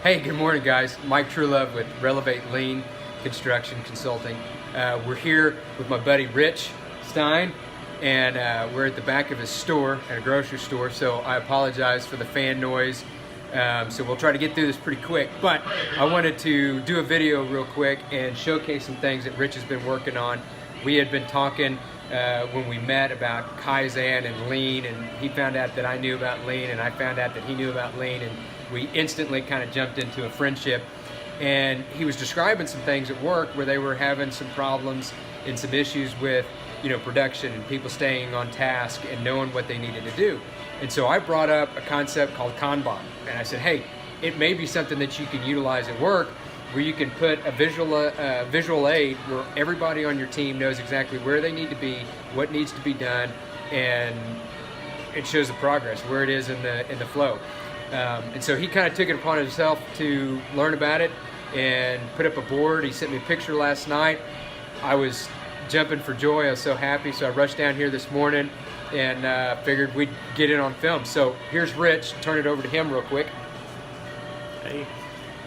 Hey, good morning, guys. Mike Truelove with Relevate Lean Construction Consulting. We're here with my buddy Rich Stein, and we're at the back of his store, at a grocery store, so I apologize for the fan noise. So we'll try to get through this pretty quick, but I wanted to do a video real quick and showcase some things that Rich has been working on. We had been talking when we met about Kaizen and Lean, and he found out that I knew about Lean, and I found out that he knew about Lean, and we instantly kind of jumped into a friendship. And he was describing some things at work where they were having some problems and some issues with, production and people staying on task and knowing what they needed to do. And so I brought up a concept called Kanban, and I said, hey, it may be something that you can utilize at work, where you can put a visual aid where everybody on your team knows exactly where they need to be, what needs to be done, and it shows the progress, where it is in the flow. And so he kind of took it upon himself to learn about it and put up a board. He sent me a picture last night. I was jumping for joy. I was so happy. So I rushed down here this morning and figured we'd get it on film. So here's Rich. Turn it over to him real quick. Hey.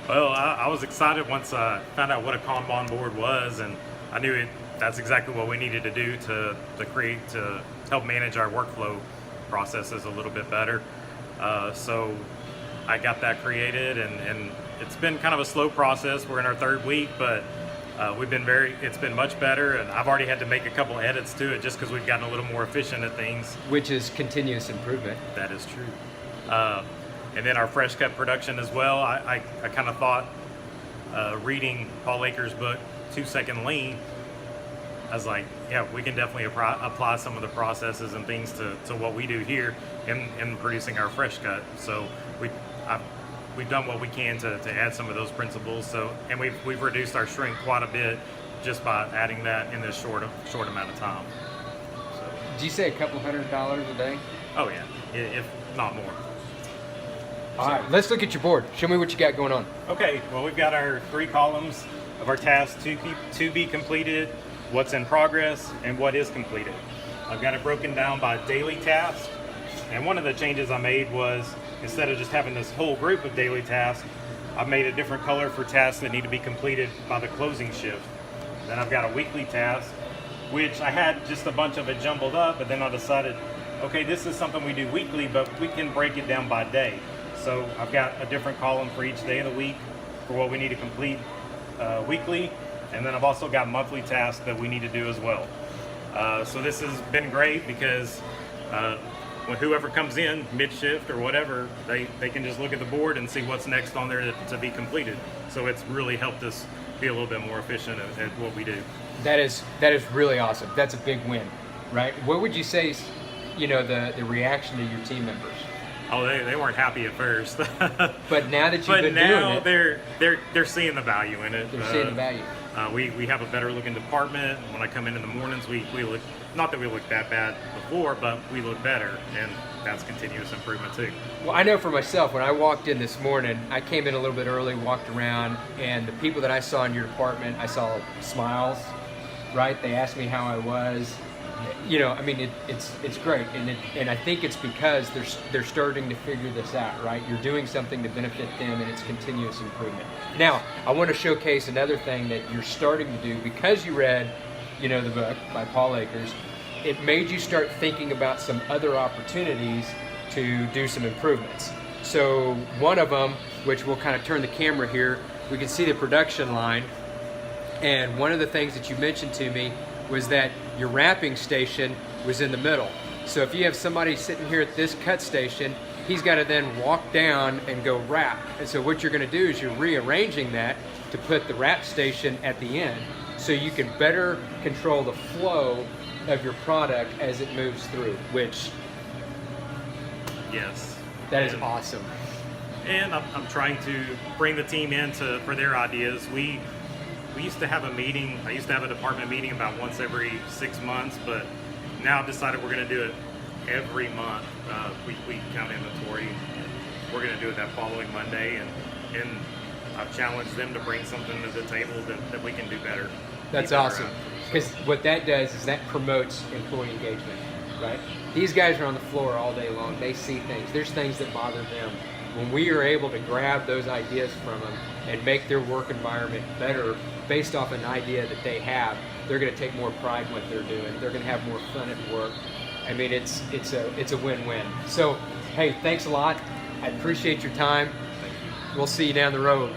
Well, I was excited once I found out what a Kanban board was, and I knew that's exactly what we needed to do to help manage our workflow processes a little bit better. So I got that created, and it's been kind of a slow process. We're in our third week, but it's been much better, and I've already had to make a couple edits to it just because we've gotten a little more efficient at things. Which is continuous improvement. That is true. And then our fresh cut production as well. I kind of thought, reading Paul Akers' book, 2 Second Lean, I was like, yeah, we can definitely apply some of the processes and things to what we do here in producing our fresh cut. So we've done what we can to add some of those principles. So, and we've reduced our shrink quite a bit just by adding that in this short amount of time. So, did you say a couple $100 a day? Oh yeah, if not more. All right, let's look at your board. Show me what you got going on. Okay, well, we've got our 3 columns of our tasks to be completed, what's in progress, and what is completed. I've got it broken down by daily tasks, and one of the changes I made was, instead of just having this whole group of daily tasks, I've made a different color for tasks that need to be completed by the closing shift. Then I've got a weekly task, which I had just a bunch of it jumbled up, but then I decided, okay, this is something we do weekly, but we can break it down by day. So I've got a different column for each day of the week for what we need to complete weekly, and then I've also got monthly tasks that we need to do as well. So this has been great because when whoever comes in mid-shift or whatever, they can just look at the board and see what's next on there to be completed. So it's really helped us be a little bit more efficient at what we do. That is really awesome. That's a big win, right? What would you say is, the reaction to your team members? Oh, they weren't happy at first. But now that you've been doing it, they're seeing the value in it. They're seeing the value. We have a better looking department. When I come in the mornings, we look, not that we looked that bad before, but we look better, and that's continuous improvement too. Well, I know for myself, when I walked in this morning, I came in a little bit early, walked around, and the people that I saw in your department, I saw smiles, right? They asked me how I was. It's great, and I think it's because they're starting to figure this out, right? You're doing something to benefit them, and it's continuous improvement. Now, I want to showcase another thing that you're starting to do because you read, the book by Paul Akers. It made you start thinking about some other opportunities to do some improvements. So one of them, which we'll kind of turn the camera here, we can see the production line, and one of the things that you mentioned to me was that your wrapping station was in the middle. So if you have somebody sitting here at this cut station, he's got to then walk down and go wrap. And so what you're going to do is you're rearranging that to put the wrap station at the end, so you can better control the flow of your product as it moves through, which, yes, that is awesome. And I'm trying to bring the team in for their ideas. We used to have a meeting. I used to have a department meeting about once every 6 months, but now I've decided we're going to do it every month. We count inventory. We're going to do it that following Monday, and I've challenged them to bring something to the table that we can do better. That's awesome, because what that does is that promotes employee engagement, right? These guys are on the floor all day long. They see things. There's things that bother them. when we are able to grab those ideas from them and make their work environment better based off an idea that they have, they're going to take more pride in what they're doing. They're going to have more fun at work. I mean, it's a win-win. So, hey, thanks a lot. I appreciate your time. Thank you. We'll see you down the road.